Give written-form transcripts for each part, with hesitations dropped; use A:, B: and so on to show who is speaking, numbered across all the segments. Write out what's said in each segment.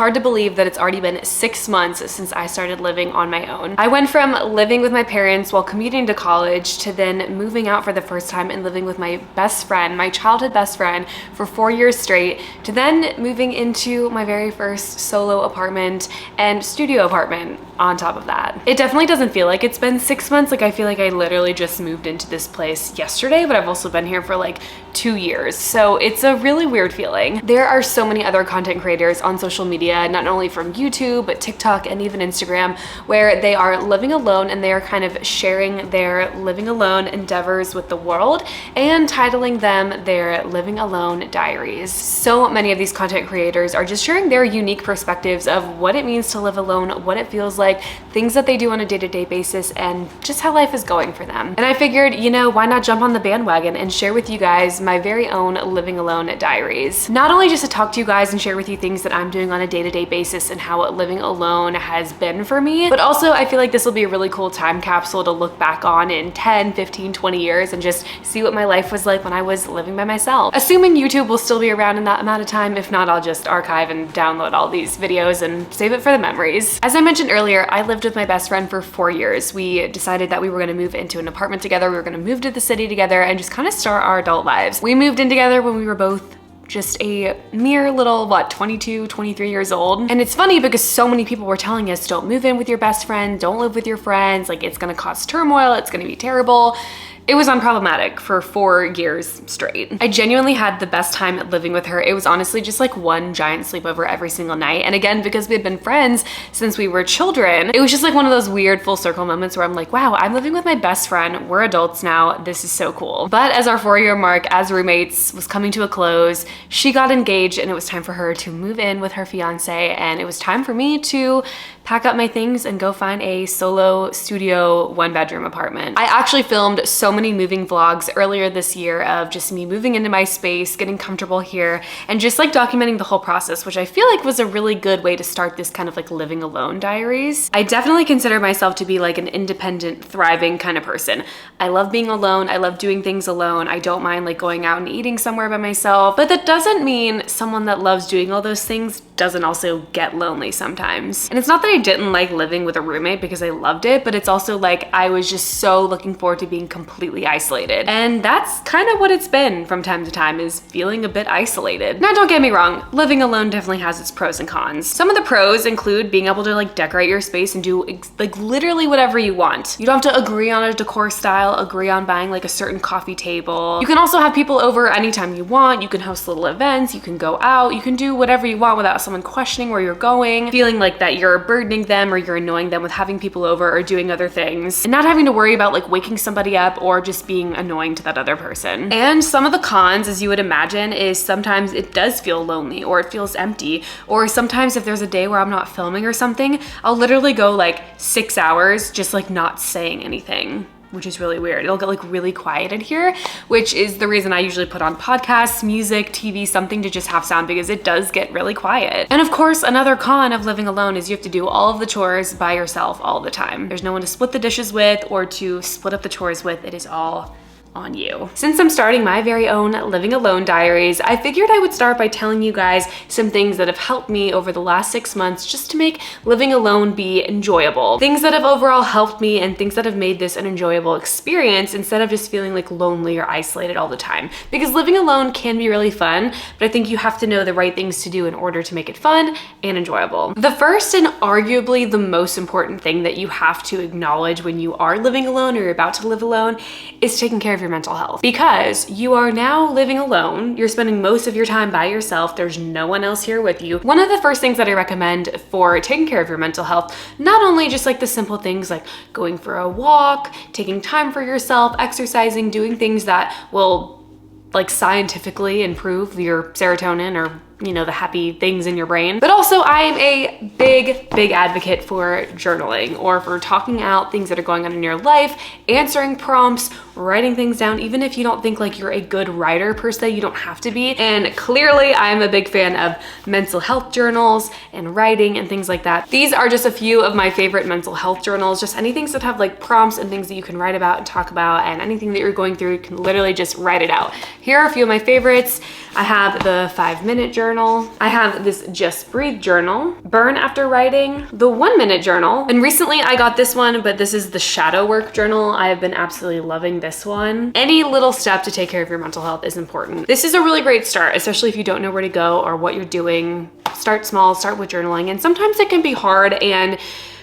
A: hard to believe that it's already been 6 months since I started living on my own. I went from living with my parents while commuting to college to then moving out for the first time and living with my best friend, my childhood best friend, for 4 years straight, to then moving into my very first solo apartment and studio apartment on top of that. It definitely doesn't feel like it's been 6 months. Like I feel like I literally just moved into this place yesterday, but I've also been here for like 2 years. So it's a really weird feeling. There are so many other content creators on social media, not only from YouTube, but TikTok and even Instagram, where they are living alone and they are kind of sharing their living alone endeavors with the world and titling them their living alone diaries. So many of these content creators are just sharing their unique perspectives of what it means to live alone, what it feels like, things that they do on a day-to-day basis, and just how life is going for them. And I figured, you know, why not jump on the bandwagon and share with you guys my very own living alone diaries. Not only just to talk to you guys and share with you things that I'm doing on a day-to-day basis and how living alone has been for me, but also I feel like this will be a really cool time capsule to look back on in 10, 15, 20 years and just see what my life was like when I was living by myself. Assuming YouTube will still be around in that amount of time. If not, I'll just archive and download all these videos and save it for the memories. As I mentioned earlier, I lived with my best friend for 4 years. We decided that we were gonna move into an apartment together. We were gonna move to the city together and just kind of start our adult lives. We moved in together when we were both just a mere little, 22, 23 years old. And it's funny because so many people were telling us, don't move in with your best friend, don't live with your friends, like it's gonna cause turmoil, it's gonna be terrible. It was unproblematic for 4 years straight. I genuinely had the best time living with her. It was honestly just like one giant sleepover every single night. And again, because we had been friends since we were children, it was just like one of those weird full circle moments where I'm like, wow, I'm living with my best friend. We're adults now. This is so cool. But as our 4-year mark as roommates was coming to a close, she got engaged and it was time for her to move in with her fiance. And it was time for me to pack up my things and go find a solo studio 1-bedroom apartment. I actually filmed so many moving vlogs earlier this year of just me moving into my space, getting comfortable here, and just like documenting the whole process, which I feel like was a really good way to start this kind of like living alone diaries. I definitely consider myself to be like an independent, thriving kind of person. I love being alone. I love doing things alone. I don't mind like going out and eating somewhere by myself, but that doesn't mean someone that loves doing all those things doesn't also get lonely sometimes. And it's not that I didn't like living with a roommate because I loved it, but it's also like I was just so looking forward to being completely isolated. And that's kind of what it's been from time to time, is feeling a bit isolated. Now, don't get me wrong, living alone definitely has its pros and cons. Some of the pros include being able to like decorate your space and do like literally whatever you want. You don't have to agree on a decor style, agree on buying like a certain coffee table. You can also have people over anytime you want. You can host little events, you can go out, you can do whatever you want without someone questioning where you're going, feeling like that you're burdening them or you're annoying them with having people over or doing other things, and not having to worry about like waking somebody up or just being annoying to that other person. And some of the cons, as you would imagine, is sometimes it does feel lonely or it feels empty, or sometimes if there's a day where I'm not filming or something, I'll literally go like 6 hours just like not saying anything, which is really weird. It'll get like really quiet in here, which is the reason I usually put on podcasts, music, TV, something to just have sound, because it does get really quiet. And of course, another con of living alone is you have to do all of the chores by yourself all the time. There's no one to split the dishes with or to split up the chores with. It is all on you. Since I'm starting my very own living alone diaries, I figured I would start by telling you guys some things that have helped me over the last 6 months just to make living alone be enjoyable. Things that have overall helped me and things that have made this an enjoyable experience instead of just feeling like lonely or isolated all the time. Because living alone can be really fun, but I think you have to know the right things to do in order to make it fun and enjoyable. The first and arguably the most important thing that you have to acknowledge when you are living alone or you're about to live alone is taking care of your mental health, because you are now living alone. You're spending most of your time by yourself. There's no one else here with you. One of the first things that I recommend for taking care of your mental health, not only just like the simple things like going for a walk, taking time for yourself, exercising, doing things that will like scientifically improve your serotonin or, you know, the happy things in your brain. But also I am a big advocate for journaling or for talking out things that are going on in your life, answering prompts, writing things down. Even if you don't think like you're a good writer per se, you don't have to be. And clearly I'm a big fan of mental health journals and writing and things like that. These are just a few of my favorite mental health journals, just anything that have like prompts and things that you can write about and talk about, and anything that you're going through, you can literally just write it out. Here are a few of my favorites. I have the 5-minute journal. journal. I have this Just Breathe journal, Burn After Writing, the 1 Minute journal. And recently I got this one, but this is the Shadow Work journal. I have been absolutely loving this one. Any little step to take care of your mental health is important. This is a really great start, especially if you don't know where to go or what you're doing. Start small, start with journaling. And sometimes it can be hard and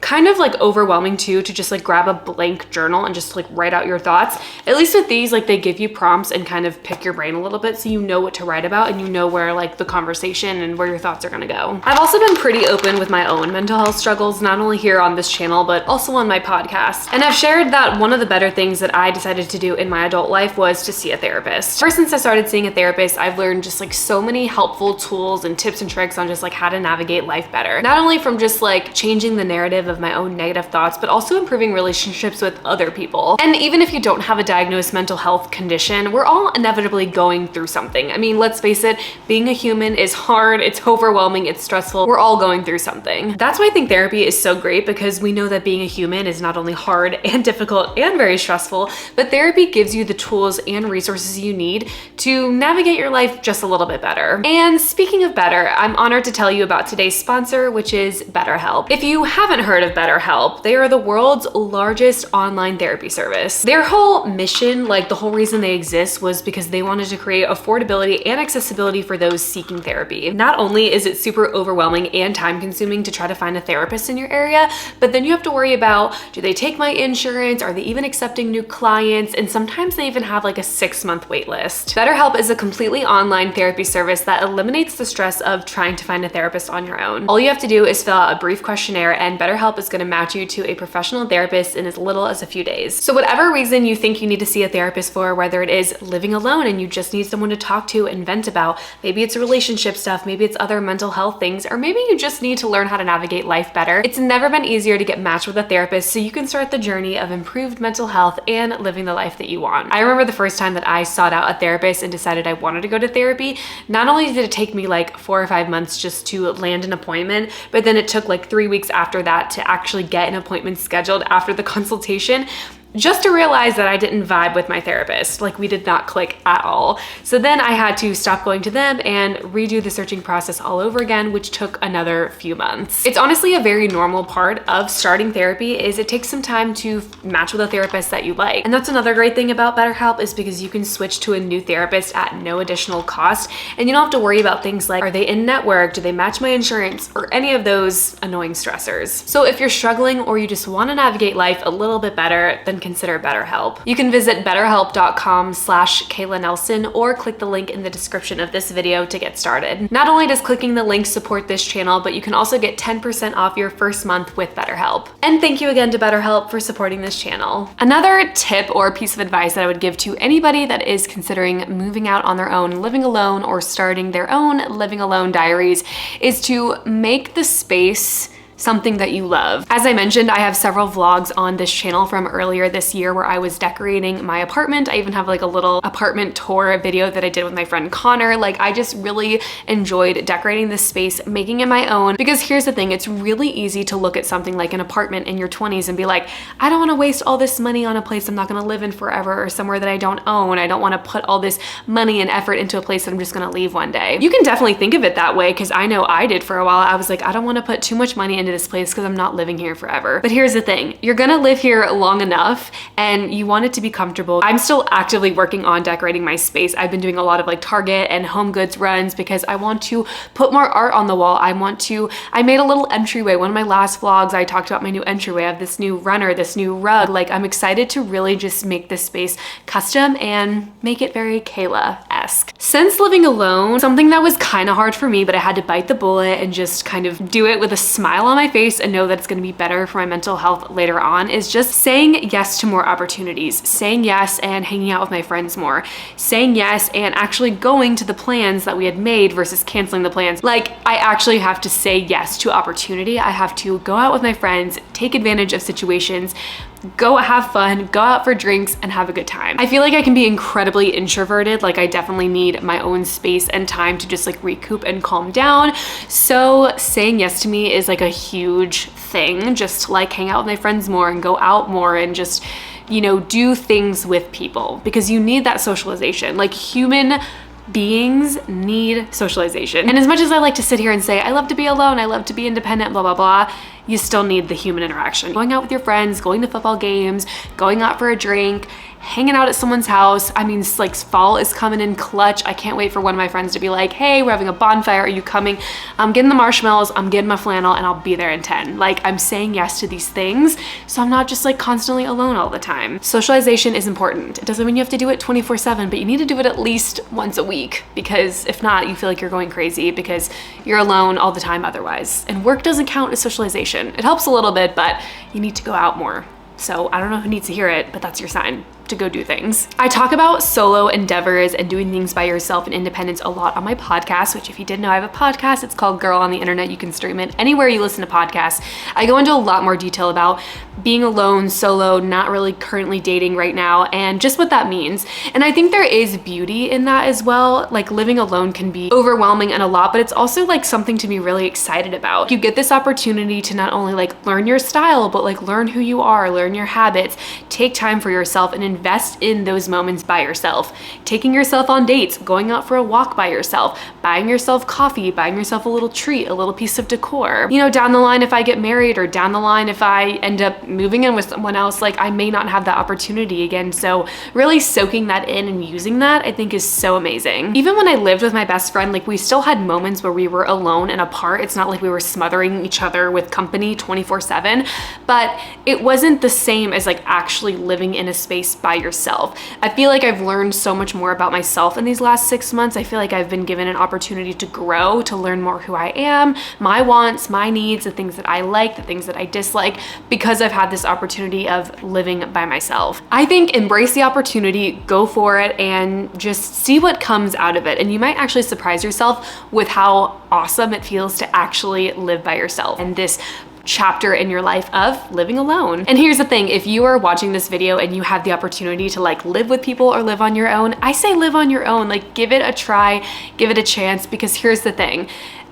A: kind of like overwhelming too, to just like grab a blank journal and just like write out your thoughts. At least with these, like they give you prompts and kind of pick your brain a little bit so you know what to write about and you know where like the conversation and where your thoughts are gonna go. I've also been pretty open with my own mental health struggles, not only here on this channel, but also on my podcast. And I've shared that one of the better things that I decided to do in my adult life was to see a therapist. Ever since I started seeing a therapist, I've learned just like so many helpful tools and tips and tricks on just like how to navigate life better. Not only from just like changing the narrative of my own negative thoughts, but also improving relationships with other people. And even if you don't have a diagnosed mental health condition, we're all inevitably going through something. I mean, let's face it, being a human is hard, it's overwhelming, it's stressful. We're all going through something. That's why I think therapy is so great, because we know that being a human is not only hard and difficult and very stressful, but therapy gives you the tools and resources you need to navigate your life just a little bit better. And speaking of better, I'm honored to tell you about today's sponsor, which is BetterHelp. If you haven't heard of BetterHelp, they are the world's largest online therapy service. Their whole mission, like the whole reason they exist, was because they wanted to create affordability and accessibility for those seeking therapy. Not only is it super overwhelming and time consuming to try to find a therapist in your area, but then you have to worry about, do they take my insurance? Are they even accepting new clients? And sometimes they even have like a 6-month wait list. BetterHelp is a completely online therapy service that eliminates the stress of trying to find a therapist on your own. All you have to do is fill out a brief questionnaire, and BetterHelp is going to match you to a professional therapist in as little as a few days. So whatever reason you think you need to see a therapist for, whether it is living alone and you just need someone to talk to and vent about, maybe it's relationship stuff, maybe it's other mental health things, or maybe you just need to learn how to navigate life better, it's never been easier to get matched with a therapist so you can start the journey of improved mental health and living the life that you want. I remember the first time that I sought out a therapist and decided I wanted to go to therapy, not only did it take me like 4 or 5 months just to land an appointment, but then it took like 3 weeks after that to actually get an appointment scheduled after the consultation, just to realize that I didn't vibe with my therapist. Like, we did not click at all. So then I had to stop going to them and redo the searching process all over again, which took another few months. It's honestly a very normal part of starting therapy, is it takes some time to match with a therapist that you like. And that's another great thing about BetterHelp, is because you can switch to a new therapist at no additional cost, and you don't have to worry about things like, are they in network? Do they match my insurance? Or any of those annoying stressors. So if you're struggling or you just want to navigate life a little bit better, then consider BetterHelp. You can visit betterhelp.com/Kayla Nelson or click the link in the description of this video to get started. Not only does clicking the link support this channel, but you can also get 10% off your first month with BetterHelp. And thank you again to BetterHelp for supporting this channel. Another tip or piece of advice that I would give to anybody that is considering moving out on their own, living alone, or starting their own living alone diaries is to make the space something that you love. As I mentioned, I have several vlogs on this channel from earlier this year where I was decorating my apartment. I even have like a little apartment tour video that I did with my friend Connor. Like, I just really enjoyed decorating this space, making it my own, because here's the thing, it's really easy to look at something like an apartment in your 20s and be like, I don't want to waste all this money on a place I'm not going to live in forever, or somewhere that I don't own. I don't want to put all this money and effort into a place that I'm just going to leave one day. You can definitely think of it that way, because I know I did for a while. I was like, I don't want to put too much money into this place because I'm not living here forever. But here's the thing, you're gonna live here long enough and you want it to be comfortable. I'm still actively working on decorating my space. I've been doing a lot of like Target and Home Goods runs because I want to put more art on the wall. I made a little entryway. One of my last vlogs, I talked about my new entryway. I have this new runner, this new rug. Like, I'm excited to really just make this space custom and make it very Kayla-esque. Since living alone, something that was kind of hard for me, but I had to bite the bullet and just kind of do it with a smile on my face and know that it's going to be better for my mental health later on, is just saying yes to more opportunities, saying yes and hanging out with my friends more, saying yes and actually going to the plans that we had made versus canceling the plans. Like, I actually have to say yes to opportunity. I have to go out with my friends, take advantage of situations, go have fun, go out for drinks, and have a good time. I feel like I can be incredibly introverted. Like, I definitely need my own space and time to just like recoup and calm down. So saying yes to me is like a huge thing, just to like hang out with my friends more and go out more and just, you know, do things with people, because you need that socialization. Like, human Beings need socialization. And as much as I like to sit here and say, I love to be alone, I love to be independent, blah, blah, blah, you still need the human interaction. Going out with your friends, going to football games, going out for a drink, hanging out at someone's house. I mean, like fall is coming in clutch. I can't wait for one of my friends to be like, hey, we're having a bonfire. Are you coming? I'm getting the marshmallows, I'm getting my flannel, and I'll be there in 10. Like, I'm saying yes to these things, so I'm not just like constantly alone all the time. Socialization is important. It doesn't mean you have to do it 24/7, but you need to do it at least once a week, because if not, you feel like you're going crazy because you're alone all the time otherwise. And work doesn't count as socialization. It helps a little bit, but you need to go out more. So I don't know who needs to hear it, but that's your sign to go do things. I talk about solo endeavors and doing things by yourself and independence a lot on my podcast, which if you didn't know, I have a podcast. It's called Girl on the Internet. You can stream it anywhere you listen to podcasts. I go into a lot more detail about being alone, solo, not really currently dating right now, and just what that means. And I think there is beauty in that as well. Like, living alone can be overwhelming and a lot, but it's also like something to be really excited about. You get this opportunity to not only like learn your style, but like learn who you are, learn your habits, take time for yourself, and invest in those moments by yourself. Taking yourself on dates, going out for a walk by yourself, buying yourself coffee, buying yourself a little treat, a little piece of decor. You know, down the line, if I get married, or down the line, if I end up moving in with someone else, like I may not have that opportunity again. So really soaking that in and using that, I think, is so amazing. Even when I lived with my best friend, like we still had moments where we were alone and apart. It's not like we were smothering each other with company 24/7, but it wasn't the same as like actually living in a space by yourself. I feel like I've learned so much more about myself in these last 6 months. I feel like I've been given an opportunity to grow, to learn more who I am, my wants, my needs, the things that I like, the things that I dislike, because I've had this opportunity of living by myself. I think embrace the opportunity, go for it, and just see what comes out of it. And you might actually surprise yourself with how awesome it feels to actually live by yourself and this chapter in your life of living alone. And here's the thing, if you are watching this video and you have the opportunity to like live with people or live on your own, I say live on your own. Like, give it a try, give it a chance, because here's the thing.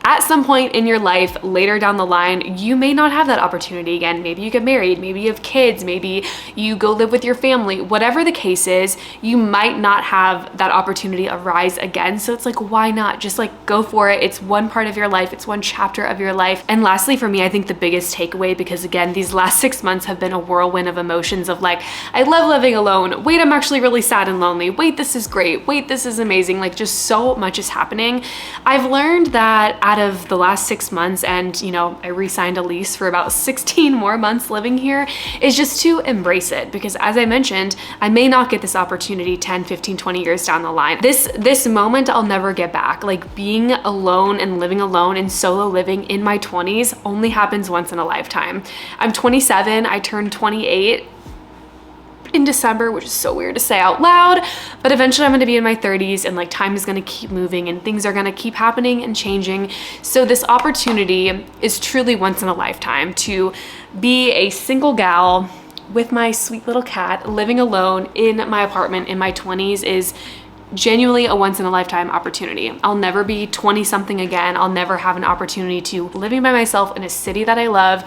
A: At some point in your life later down the line, you may not have that opportunity again. Maybe you get married, maybe you have kids, maybe you go live with your family. Whatever the case is, you might not have that opportunity arise again. So it's like, why not? Just like go for it. It's one part of your life. It's one chapter of your life. And lastly, for me, I think the biggest takeaway, because again, these last 6 months have been a whirlwind of emotions of like, I love living alone. Wait, I'm actually really sad and lonely. Wait, this is great. Wait, this is amazing. Like, just so much is happening. I've learned that out of the last 6 months, and you know, I re-signed a lease for about 16 more months living here, is just to embrace it. Because as I mentioned, I may not get this opportunity 10, 15, 20 years down the line. This moment I'll never get back. Like, being alone and living alone and solo living in my 20s only happens once in a lifetime. I'm 27, I turned 28 in December, which is so weird to say out loud, but eventually I'm going to be in my 30s, and like time is going to keep moving and things are going to keep happening and changing. So this opportunity is truly once in a lifetime to be a single gal with my sweet little cat living alone in my apartment in my 20s is genuinely a once in a lifetime opportunity. I'll never be 20 something again. I'll never have an opportunity to living by myself in a city that I love.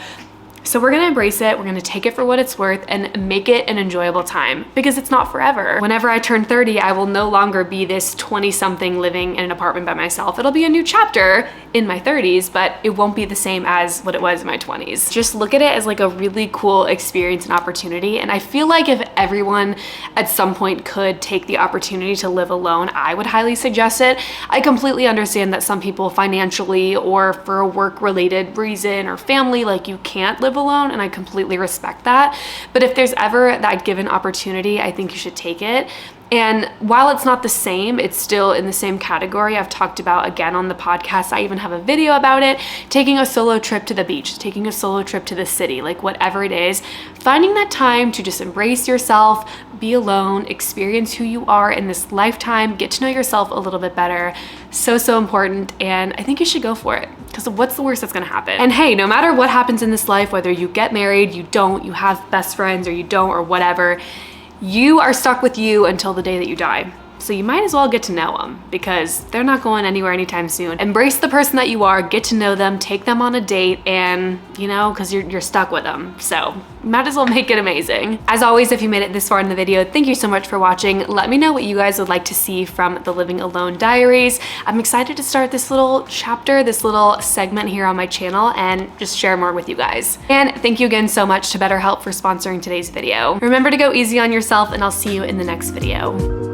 A: So we're gonna embrace it, we're gonna take it for what it's worth and make it an enjoyable time, because it's not forever. Whenever I turn 30, I will no longer be this 20-something living in an apartment by myself. It'll be a new chapter in my 30s, but it won't be the same as what it was in my 20s. Just look at it as like a really cool experience and opportunity. And I feel like if everyone at some point could take the opportunity to live alone, I would highly suggest it. I completely understand that some people financially or for a work-related reason or family, like you can't live alone, and I completely respect that. But if there's ever that given opportunity, I think you should take it. And while it's not the same, it's still in the same category. I've talked about again on the podcast, I even have a video about it, taking a solo trip to the beach, taking a solo trip to the city, like whatever it is, finding that time to just embrace yourself, be alone, experience who you are in this lifetime, get to know yourself a little bit better. So, so important. And I think you should go for it, because what's the worst that's gonna happen? And hey, no matter what happens in this life, whether you get married, you don't, you have best friends, or you don't, or whatever, you are stuck with you until the day that you die. So you might as well get to know them because they're not going anywhere anytime soon. Embrace the person that you are, get to know them, take them on a date, and you know, cause you're stuck with them. So might as well make it amazing. As always, if you made it this far in the video, thank you so much for watching. Let me know what you guys would like to see from the Living Alone diaries. I'm excited to start this little chapter, this little segment here on my channel and just share more with you guys. And thank you again so much to BetterHelp for sponsoring today's video. Remember to go easy on yourself and I'll see you in the next video.